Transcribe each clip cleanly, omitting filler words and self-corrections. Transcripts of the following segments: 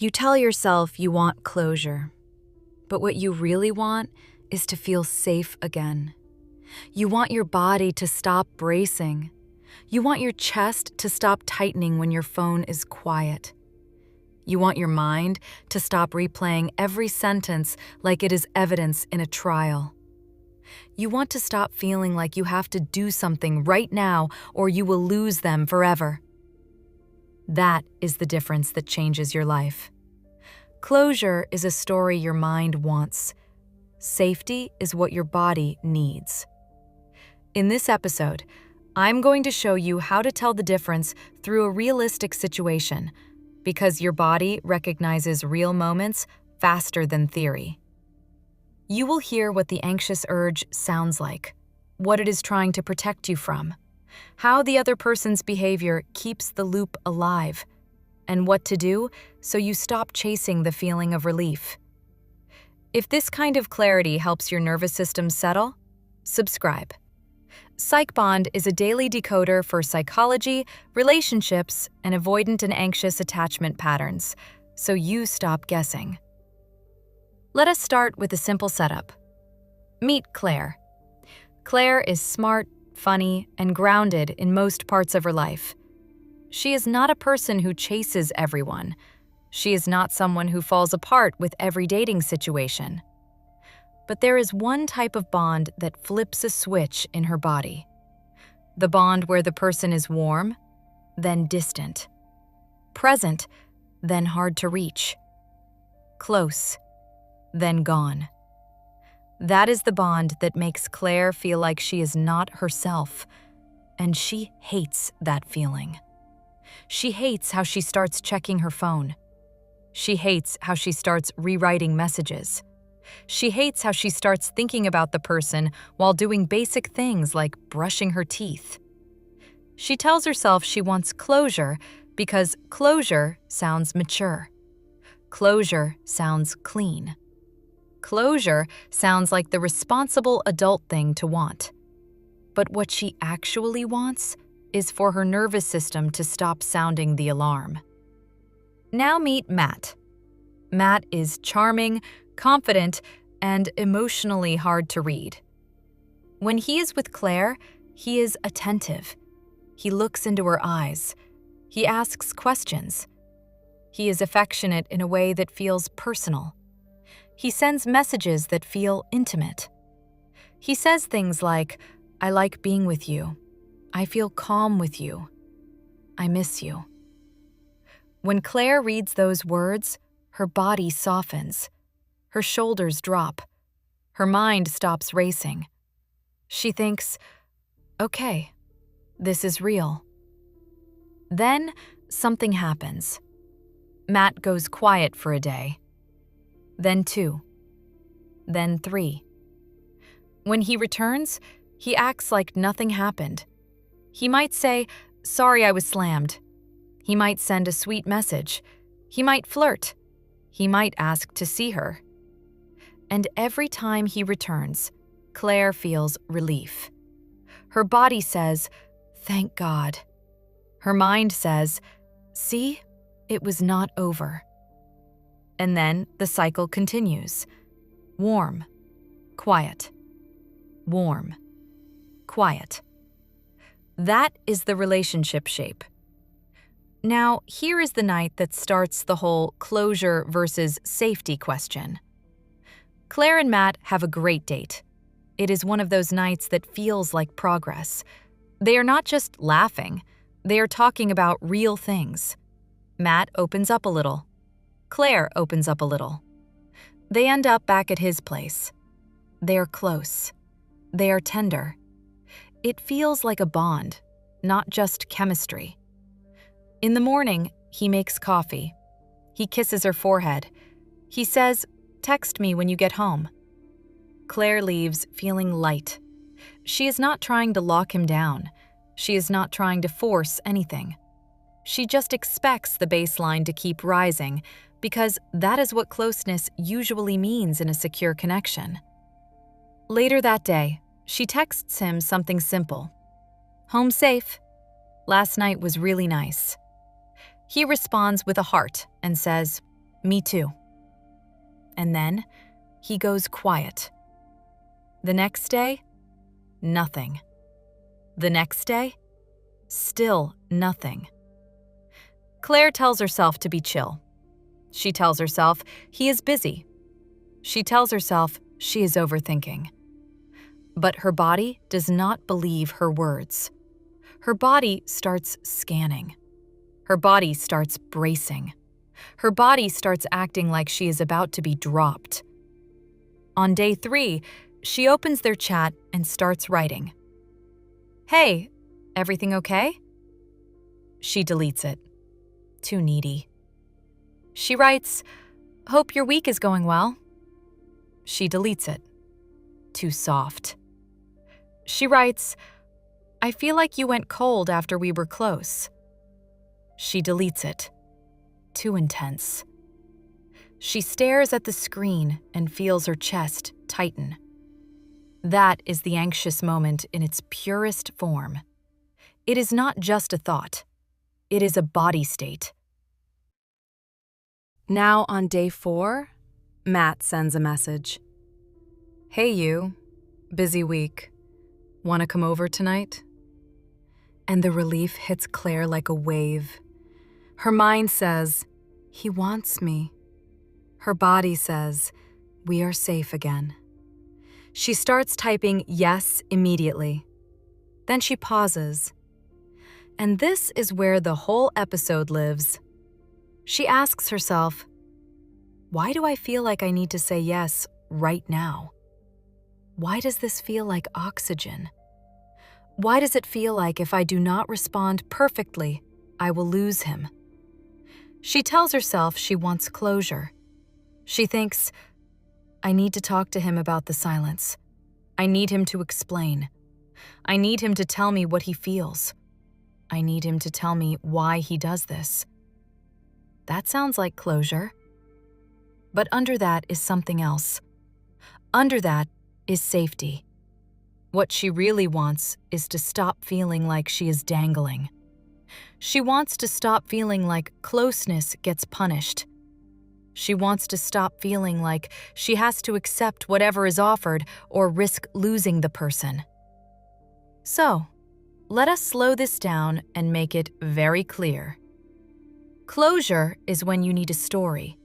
You tell yourself you want closure, but what you really want is to feel safe again. You want your body to stop bracing. You want your chest to stop tightening when your phone is quiet. You want your mind to stop replaying every sentence like it is evidence in a trial. You want to stop feeling like you have to do something right now or you will lose them forever. That is the difference that changes your life. Closure is a story your mind wants. Safety is what your body needs. In this episode, I'm going to show you how to tell the difference through a realistic situation, because your body recognizes real moments faster than theory. You will hear what the anxious urge sounds like, what it is trying to protect you from, how the other person's behavior keeps the loop alive, and what to do so you stop chasing the feeling of relief. If this kind of clarity helps your nervous system settle, subscribe. PsychBond is a daily decoder for psychology, relationships, and avoidant and anxious attachment patterns, so you stop guessing. Let us start with a simple setup. Meet Claire. Claire is smart, funny, and grounded in most parts of her life. She is not a person who chases everyone. She is not someone who falls apart with every dating situation. But there is one type of bond that flips a switch in her body. The bond where the person is warm, then distant. Present, then hard to reach. Close, then gone. That is the bond that makes Claire feel like she is not herself, and she hates that feeling. She hates how she starts checking her phone. She hates how she starts rewriting messages. She hates how she starts thinking about the person while doing basic things like brushing her teeth. She tells herself she wants closure because closure sounds mature. Closure sounds clean. Closure sounds like the responsible adult thing to want. But what she actually wants is for her nervous system to stop sounding the alarm. Now meet Matt. Matt is charming, confident, and emotionally hard to read. When he is with Claire, he is attentive. He looks into her eyes. He asks questions. He is affectionate in a way that feels personal. He sends messages that feel intimate. He says things like, "I like being with you. I feel calm with you. I miss you." When Claire reads those words, her body softens. Her shoulders drop. Her mind stops racing. She thinks, "Okay, this is real." Then something happens. Matt goes quiet for a day. Then 2. Then 3. When he returns, he acts like nothing happened. He might say, "Sorry I was slammed." He might send a sweet message. He might flirt. He might ask to see her. And every time he returns, Claire feels relief. Her body says, "Thank God." Her mind says, "See, it was not over." And then the cycle continues. Warm, quiet, warm, quiet. That is the relationship shape. Now, here is the night that starts the whole closure versus safety question. Claire and Matt have a great date. It is one of those nights that feels like progress. They are not just laughing, they are talking about real things. Matt opens up a little. Claire opens up a little. They end up back at his place. They are close. They are tender. It feels like a bond, not just chemistry. In the morning, he makes coffee. He kisses her forehead. He says, "Text me when you get home." Claire leaves feeling light. She is not trying to lock him down. She is not trying to force anything. She just expects the baseline to keep rising because that is what closeness usually means in a secure connection. Later that day, she texts him something simple. "Home safe. Last night was really nice." He responds with a heart and says, "Me too." And then he goes quiet. The next day, nothing. The next day, still nothing. Claire tells herself to be chill. She tells herself he is busy. She tells herself she is overthinking. But her body does not believe her words. Her body starts scanning. Her body starts bracing. Her body starts acting like she is about to be dropped. On day 3, she opens their chat and starts writing. "Hey, everything okay?" She deletes it. Too needy. She writes, "Hope your week is going well." She deletes it. Too soft. She writes, "I feel like you went cold after we were close." She deletes it. Too intense. She stares at the screen and feels her chest tighten. That is the anxious moment in its purest form. It is not just a thought. It is a body state. Now on day 4, Matt sends a message. "Hey you, busy week. Want to come over tonight?" And the relief hits Claire like a wave. Her mind says, "He wants me." Her body says, "We are safe again." She starts typing yes immediately. Then she pauses. And this is where the whole episode lives. She asks herself, why do I feel like I need to say yes right now? Why does this feel like oxygen? Why does it feel like if I do not respond perfectly, I will lose him? She tells herself she wants closure. She thinks, I need to talk to him about the silence. I need him to explain. I need him to tell me what he feels. I need him to tell me why he does this. That sounds like closure. But under that is something else. Under that is safety. What she really wants is to stop feeling like she is dangling. She wants to stop feeling like closeness gets punished. She wants to stop feeling like she has to accept whatever is offered or risk losing the person. So, let us slow this down and make it very clear. Closure is when you need a story.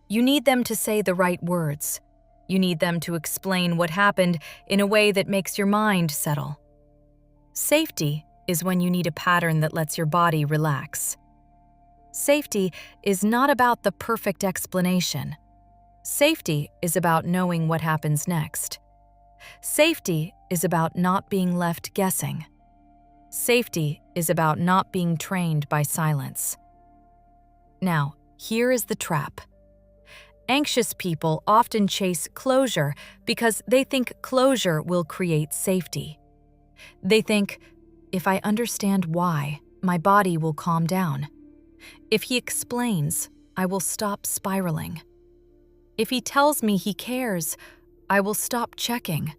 You need them to say the right words. You need them to explain what happened in a way that makes your mind settle. Safety is when you need a pattern that lets your body relax. Safety is not about the perfect explanation. Safety is about knowing what happens next. Safety is about not being left guessing. Safety is about not being trained by silence. Now, here is the trap. Anxious people often chase closure because they think closure will create safety. They think, if I understand why, my body will calm down. If he explains, I will stop spiraling. If he tells me he cares, I will stop checking.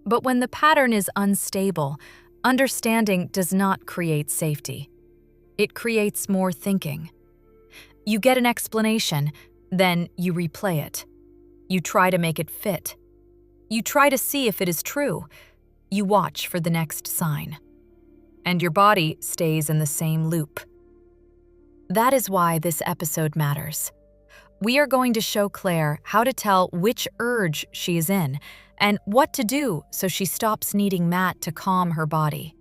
But when the pattern is unstable, understanding does not create safety. It creates more thinking. You get an explanation, then you replay it. You try to make it fit. You try to see if it is true. You watch for the next sign. And your body stays in the same loop. That is why this episode matters. We are going to show Claire how to tell which urge she is in and what to do so she stops needing Matt to calm her body.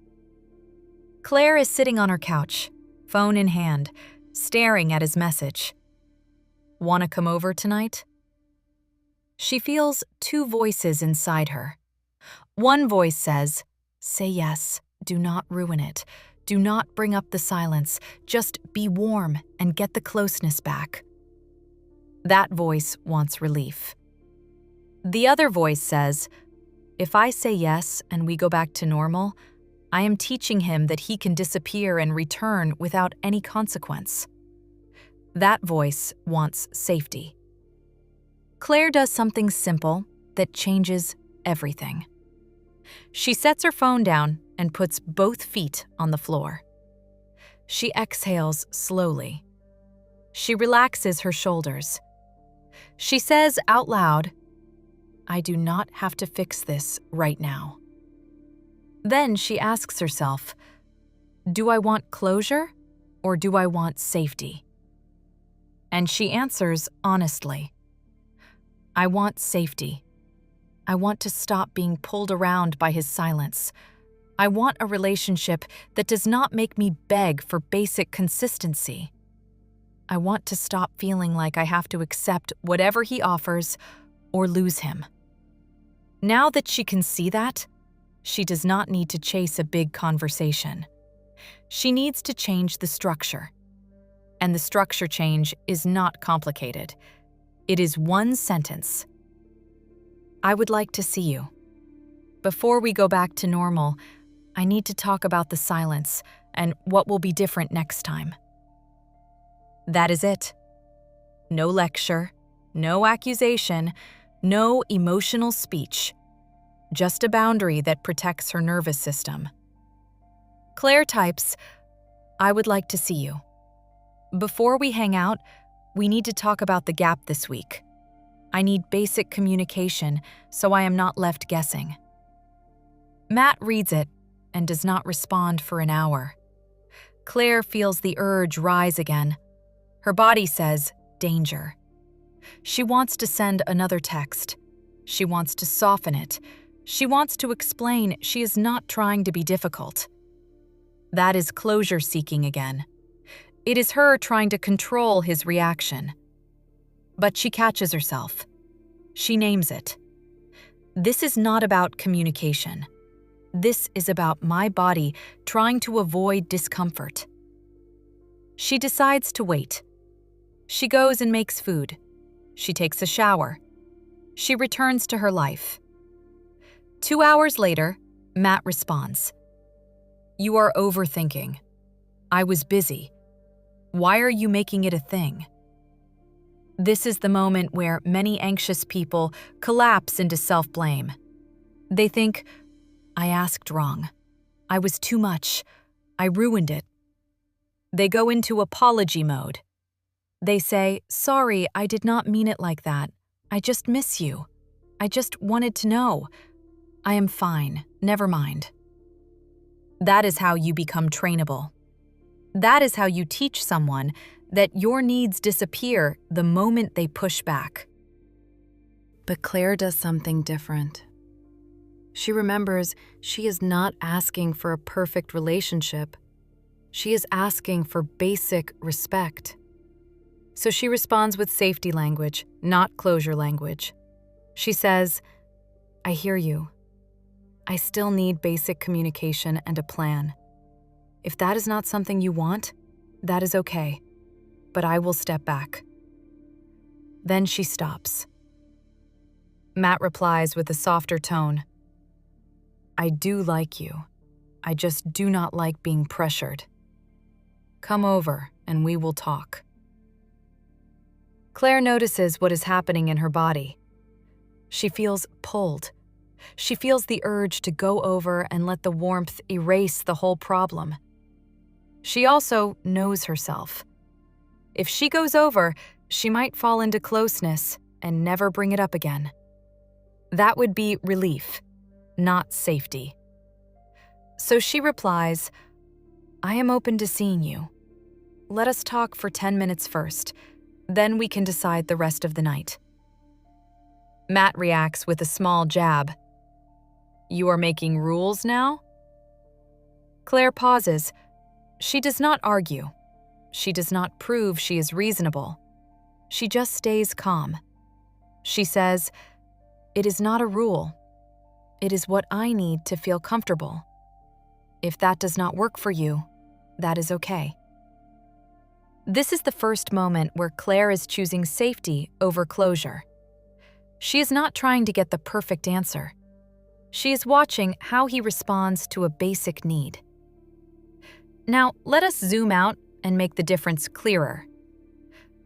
Claire is sitting on her couch, phone in hand, staring at his message. "Want to come over tonight?" She feels two voices inside her. One voice says, "Say yes, do not ruin it. Do not bring up the silence. Just be warm and get the closeness back." That voice wants relief. The other voice says, "If I say yes and we go back to normal, I am teaching him that he can disappear and return without any consequence." That voice wants safety. Claire does something simple that changes everything. She sets her phone down and puts both feet on the floor. She exhales slowly. She relaxes her shoulders. She says out loud, "I do not have to fix this right now." Then she asks herself, "Do I want closure or do I want safety?" And she answers honestly, "I want safety. I want to stop being pulled around by his silence. I want a relationship that does not make me beg for basic consistency. I want to stop feeling like I have to accept whatever he offers or lose him." Now that she can see that, she does not need to chase a big conversation. She needs to change the structure. And the structure change is not complicated. It is one sentence. "I would like to see you. Before we go back to normal, I need to talk about the silence and what will be different next time." That is it. No lecture, no accusation, no emotional speech. Just a boundary that protects her nervous system. Claire types, "I would like to see you. Before we hang out, we need to talk about the gap this week. I need basic communication so I am not left guessing." Matt reads it and does not respond for an hour. Claire feels the urge rise again. Her body says, danger. She wants to send another text. She wants to soften it. She wants to explain she is not trying to be difficult. That is closure seeking again. It is her trying to control his reaction. But she catches herself. She names it. This is not about communication. This is about my body trying to avoid discomfort. She decides to wait. She goes and makes food. She takes a shower. She returns to her life. 2 hours later, Matt responds, "You are overthinking. I was busy. Why are you making it a thing?" This is the moment where many anxious people collapse into self-blame. They think, "I asked wrong. I was too much. I ruined it." They go into apology mode. They say, "Sorry, I did not mean it like that. I just miss you. I just wanted to know. I am fine. Never mind." That is how you become trainable. That is how you teach someone that your needs disappear the moment they push back. But Claire does something different. She remembers she is not asking for a perfect relationship. She is asking for basic respect. So she responds with safety language, not closure language. She says, "I hear you. I still need basic communication and a plan. If that is not something you want, that is okay, but I will step back." Then she stops. Matt replies with a softer tone, "I do like you. I just do not like being pressured. Come over and we will talk." Claire notices what is happening in her body. She feels pulled. She feels the urge to go over and let the warmth erase the whole problem. She also knows herself. If she goes over, she might fall into closeness and never bring it up again. That would be relief, not safety. So she replies, "I am open to seeing you. Let us talk for 10 minutes first. Then we can decide the rest of the night." Matt reacts with a small jab. "You are making rules now?" Claire pauses. She does not argue. She does not prove she is reasonable. She just stays calm. She says, "It is not a rule. It is what I need to feel comfortable. If that does not work for you, that is okay." This is the first moment where Claire is choosing safety over closure. She is not trying to get the perfect answer. She is watching how he responds to a basic need. Now, let us zoom out and make the difference clearer.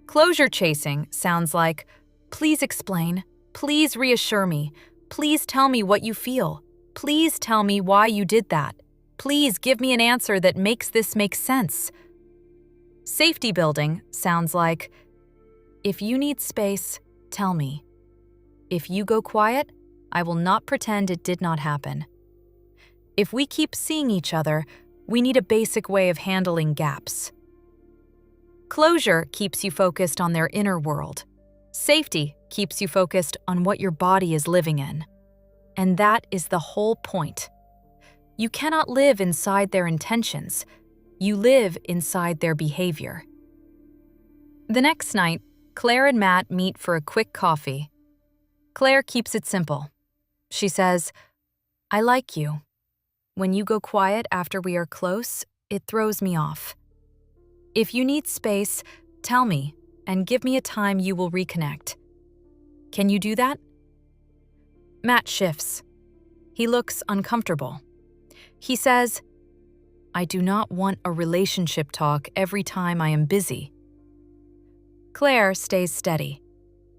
Closure chasing sounds like, "Please explain. Please reassure me. Please tell me what you feel. Please tell me why you did that. Please give me an answer that makes this make sense." Safety building sounds like, if you need space, tell me. If you go quiet, I will not pretend it did not happen. If we keep seeing each other, we need a basic way of handling gaps. Closure keeps you focused on their inner world. Safety keeps you focused on what your body is living in. And that is the whole point. You cannot live inside their intentions. You live inside their behavior. The next night, Claire and Matt meet for a quick coffee. Claire keeps it simple. She says, I like you. When you go quiet after we are close, it throws me off. If you need space, tell me and give me a time you will reconnect. Can you do that? Matt shifts. He looks uncomfortable. He says, I do not want a relationship talk every time I am busy. Claire stays steady.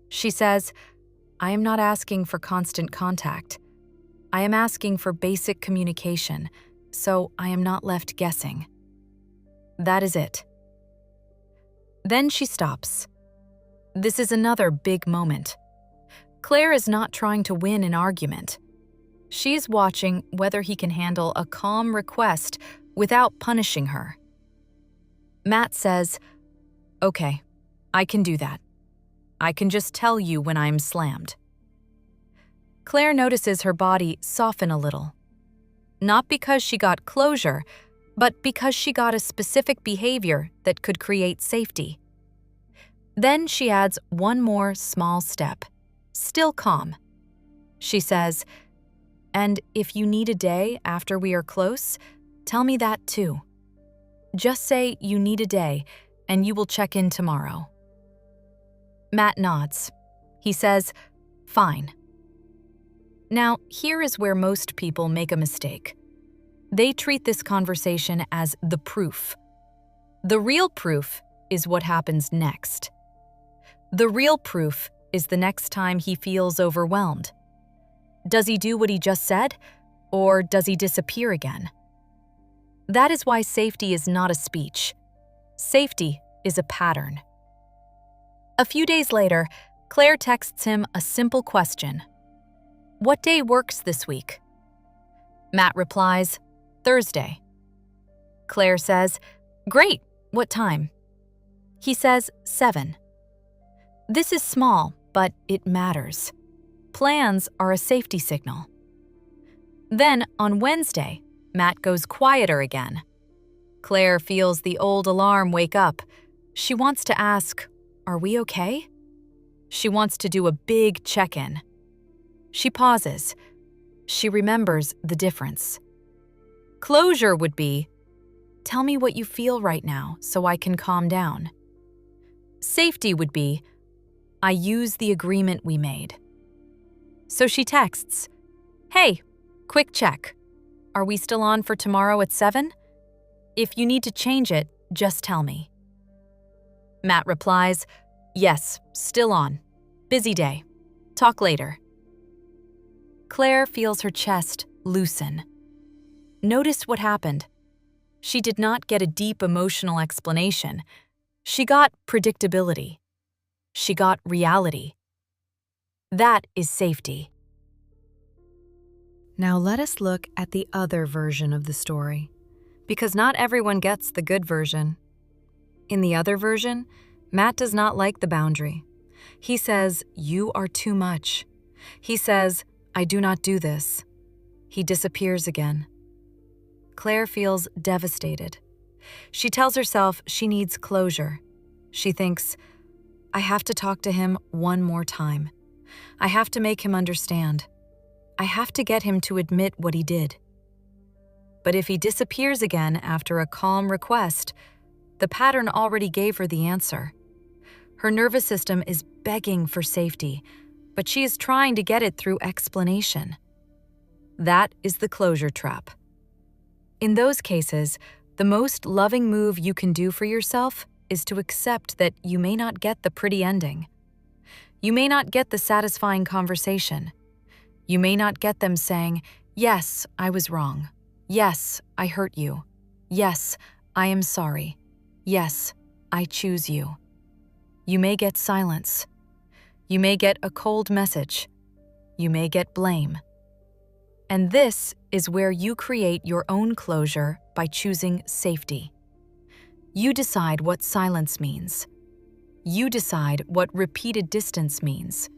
She says, I am not asking for constant contact. I am asking for basic communication, so I am not left guessing. That is it. Then she stops. This is another big moment. Claire is not trying to win an argument. She is watching whether he can handle a calm request without punishing her. Matt says, okay, I can do that. I can just tell you when I'm slammed. Claire notices her body soften a little. Not because she got closure, but because she got a specific behavior that could create safety. Then she adds one more small step, still calm. She says, and if you need a day after we are close, tell me that too. Just say you need a day and you will check in tomorrow. Matt nods. He says, fine. Now, here is where most people make a mistake. They treat this conversation as the proof. The real proof is what happens next. The real proof is the next time he feels overwhelmed. Does he do what he just said, or does he disappear again? That is why safety is not a speech. Safety is a pattern. A few days later, Claire texts him a simple question. What day works this week? Matt replies, Thursday. Claire says, great, what time? He says 7. This is small, but it matters. Plans are a safety signal. Then, on Wednesday, Matt goes quieter again. Claire feels the old alarm wake up. She wants to ask, are we okay? She wants to do a big check-in. She pauses. She remembers the difference. Closure would be, tell me what you feel right now so I can calm down. Safety would be, I use the agreement we made. So she texts, hey, quick check. Are we still on for tomorrow at 7? If you need to change it, just tell me. Matt replies, yes, still on. Busy day. Talk later. Claire feels her chest loosen. Notice what happened. She did not get a deep emotional explanation. She got predictability. She got reality. That is safety. Now let us look at the other version of the story, because not everyone gets the good version. In the other version, Matt does not like the boundary. He says, you are too much. He says, I do not do this. He disappears again. Claire feels devastated. She tells herself she needs closure. She thinks, I have to talk to him one more time. I have to make him understand. I have to get him to admit what he did. But if he disappears again after a calm request, the pattern already gave her the answer. Her nervous system is begging for safety, but she is trying to get it through explanation. That is the closure trap. In those cases, the most loving move you can do for yourself is to accept that you may not get the pretty ending. You may not get the satisfying conversation. You may not get them saying, yes, I was wrong. Yes, I hurt you. Yes, I am sorry. Yes, I choose you. You may get silence. You may get a cold message. You may get blame. And this is where you create your own closure by choosing safety. You decide what silence means. You decide what repeated distance means.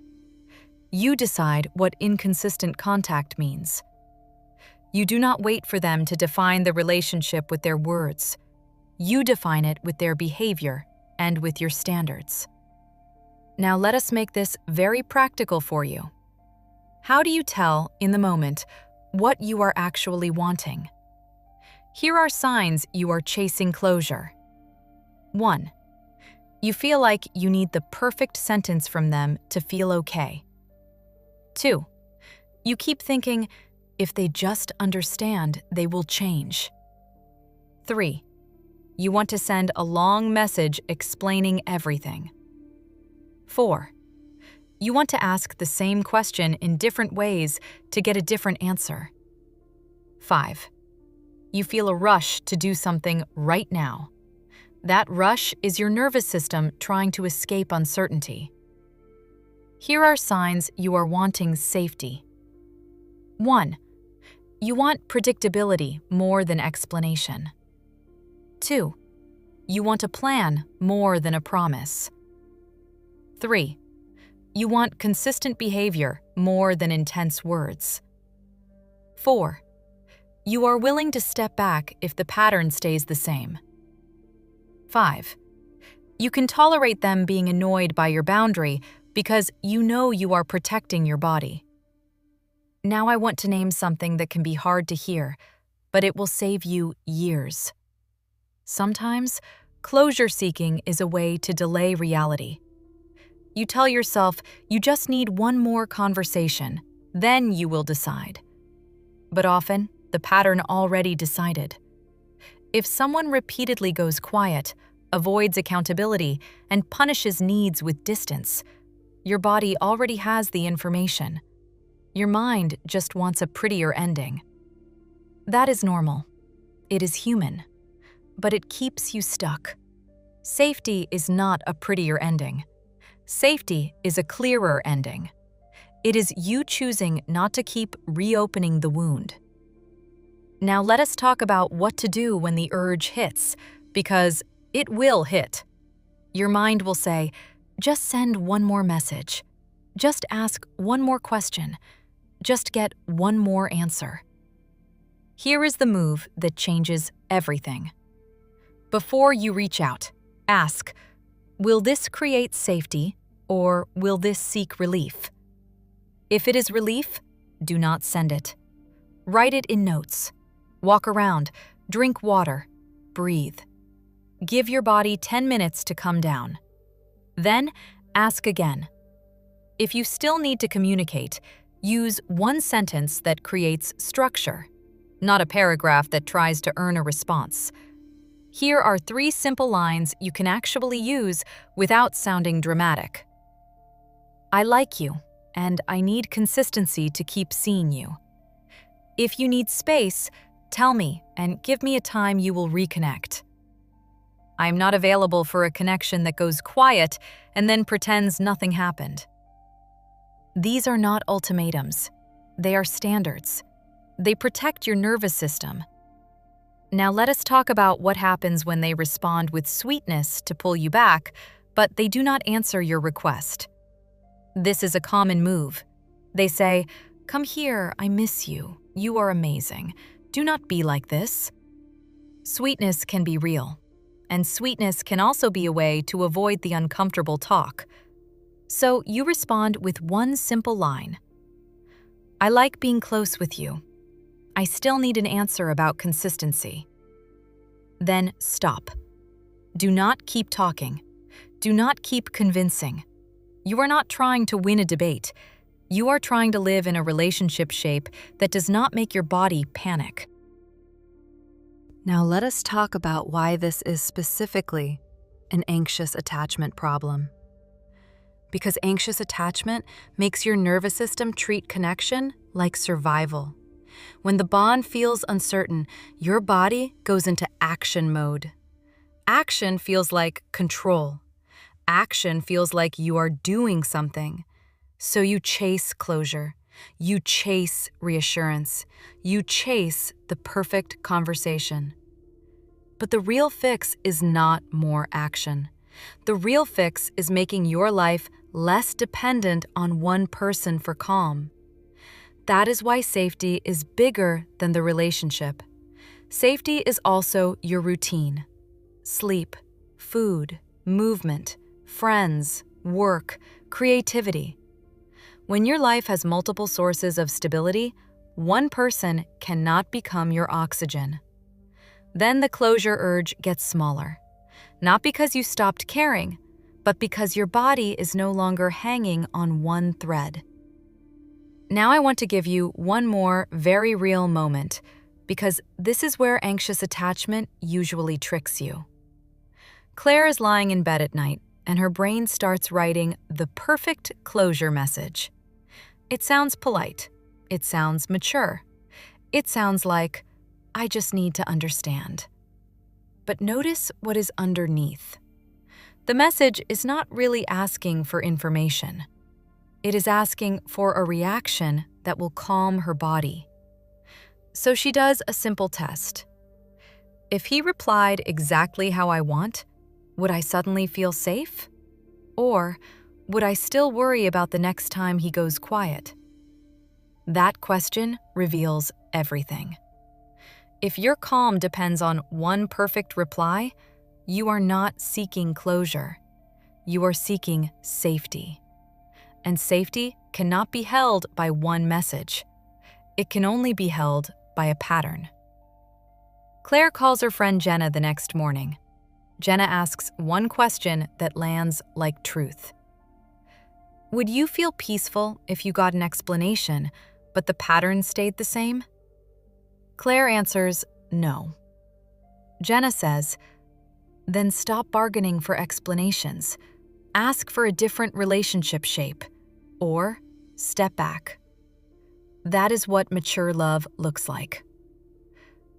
You decide what inconsistent contact means. You do not wait for them to define the relationship with their words. You define it with their behavior and with your standards. Now let us make this very practical for you. How do you tell, in the moment, what you are actually wanting? Here are signs you are chasing closure. 1. You feel like you need the perfect sentence from them to feel okay. 2. You keep thinking, if they just understand, they will change. 3. You want to send a long message explaining everything. 4. You want to ask the same question in different ways to get a different answer. 5. You feel a rush to do something right now. That rush is your nervous system trying to escape uncertainty. Here are signs you are wanting safety. 1. You want predictability more than explanation. 2. You want a plan more than a promise. 3. You want consistent behavior more than intense words. 4. You are willing to step back if the pattern stays the same. 5. You can tolerate them being annoyed by your boundary because you know you are protecting your body. Now I want to name something that can be hard to hear, but it will save you years. Sometimes, closure seeking is a way to delay reality. You tell yourself you just need one more conversation, then you will decide. But often, the pattern already decided. If someone repeatedly goes quiet, avoids accountability, and punishes needs with distance, your body already has the information. Your mind just wants a prettier ending. That is normal. It is human. But it keeps you stuck. Safety is not a prettier ending. Safety is a clearer ending. It is you choosing not to keep reopening the wound. Now let us talk about what to do when the urge hits, because it will hit. Your mind will say, just send one more message. Just ask one more question. Just get one more answer. Here is the move that changes everything. Before you reach out, ask, will this create safety or will this seek relief? If it is relief, do not send it. Write it in notes. Walk around, drink water, breathe. Give your body 10 minutes to come down. Then, ask again. If you still need to communicate, use one sentence that creates structure, not a paragraph that tries to earn a response. Here are 3 simple lines you can actually use without sounding dramatic. I like you, and I need consistency to keep seeing you. If you need space, tell me and give me a time you will reconnect. I am not available for a connection that goes quiet and then pretends nothing happened. These are not ultimatums. They are standards. They protect your nervous system. Now let us talk about what happens when they respond with sweetness to pull you back, but they do not answer your request. This is a common move. They say, "Come here, I miss you. You are amazing. Do not be like this." Sweetness can be real, and sweetness can also be a way to avoid the uncomfortable talk. So you respond with one simple line. I like being close with you. I still need an answer about consistency. Then stop. Do not keep talking. Do not keep convincing. You are not trying to win a debate. You are trying to live in a relationship shape that does not make your body panic. Now let us talk about why this is specifically an anxious attachment problem. Because anxious attachment makes your nervous system treat connection like survival. When the bond feels uncertain, your body goes into action mode. Action feels like control. Action feels like you are doing something. So you chase closure. You chase reassurance. You chase the perfect conversation. But the real fix is not more action. The real fix is making your life less dependent on one person for calm. That is why safety is bigger than the relationship. Safety is also your routine. Sleep, food, movement, friends, work, creativity. When your life has multiple sources of stability, one person cannot become your oxygen. Then the closure urge gets smaller. Not because you stopped caring, but because your body is no longer hanging on one thread. Now I want to give you one more very real moment, because this is where anxious attachment usually tricks you. Claire is lying in bed at night, and her brain starts writing the perfect closure message. It sounds polite. It sounds mature. It sounds like, I just need to understand. But notice what is underneath. The message is not really asking for information. It is asking for a reaction that will calm her body. So she does a simple test. If he replied exactly how I want, would I suddenly feel safe? Or would I still worry about the next time he goes quiet? That question reveals everything. If your calm depends on one perfect reply, you are not seeking closure. You are seeking safety. And safety cannot be held by one message. It can only be held by a pattern. Claire calls her friend Jenna the next morning. Jenna asks one question that lands like truth. Would you feel peaceful if you got an explanation, but the pattern stayed the same? Claire answers, no. Jenna says, then stop bargaining for explanations. Ask for a different relationship shape, or step back. That is what mature love looks like.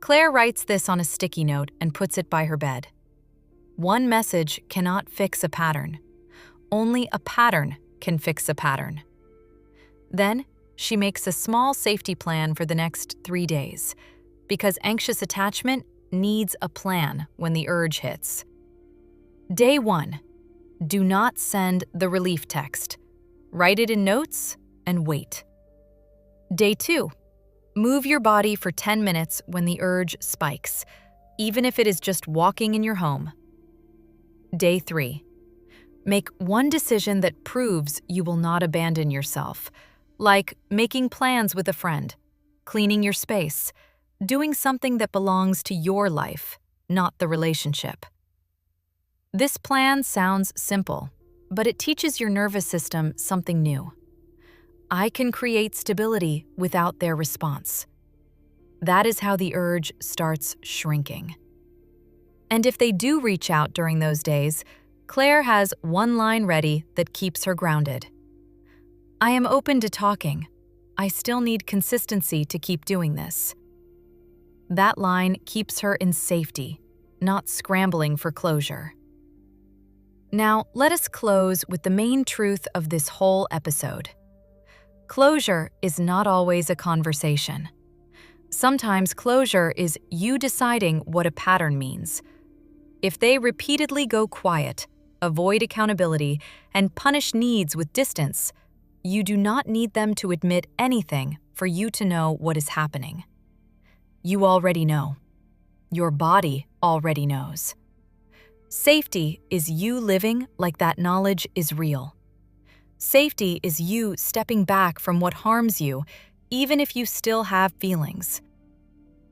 Claire writes this on a sticky note and puts it by her bed. One message cannot fix a pattern. Only a pattern can fix a pattern. Then, she makes a small safety plan for the next 3 days, because anxious attachment needs a plan when the urge hits. Day 1. Do not send the relief text. Write it in notes and wait. Day 2. Move your body for 10 minutes when the urge spikes, even if it is just walking in your home. Day 3. Make one decision that proves you will not abandon yourself, like making plans with a friend, cleaning your space, doing something that belongs to your life, not the relationship. This plan sounds simple, but it teaches your nervous system something new. I can create stability without their response. That is how the urge starts shrinking. And if they do reach out during those days, Claire has one line ready that keeps her grounded. I am open to talking. I still need consistency to keep doing this. That line keeps her in safety, not scrambling for closure. Now, let us close with the main truth of this whole episode. Closure is not always a conversation. Sometimes closure is you deciding what a pattern means. If they repeatedly go quiet, avoid accountability, and punish needs with distance, you do not need them to admit anything for you to know what is happening. You already know. Your body already knows. Safety is you living like that knowledge is real. Safety is you stepping back from what harms you, even if you still have feelings.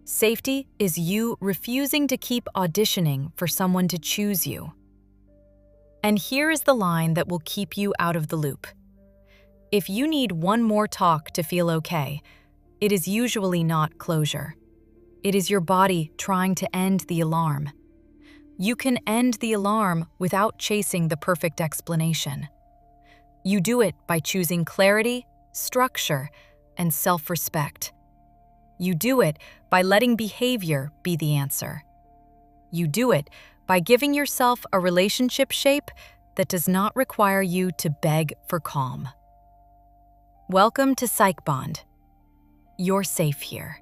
Safety is you refusing to keep auditioning for someone to choose you. And here is the line that will keep you out of the loop. If you need one more talk to feel okay, it is usually not closure. It is your body trying to end the alarm. You can end the alarm without chasing the perfect explanation. You do it by choosing clarity, structure, and self-respect. You do it by letting behavior be the answer. You do it by giving yourself a relationship shape that does not require you to beg for calm. Welcome to PsychBond. You're safe here.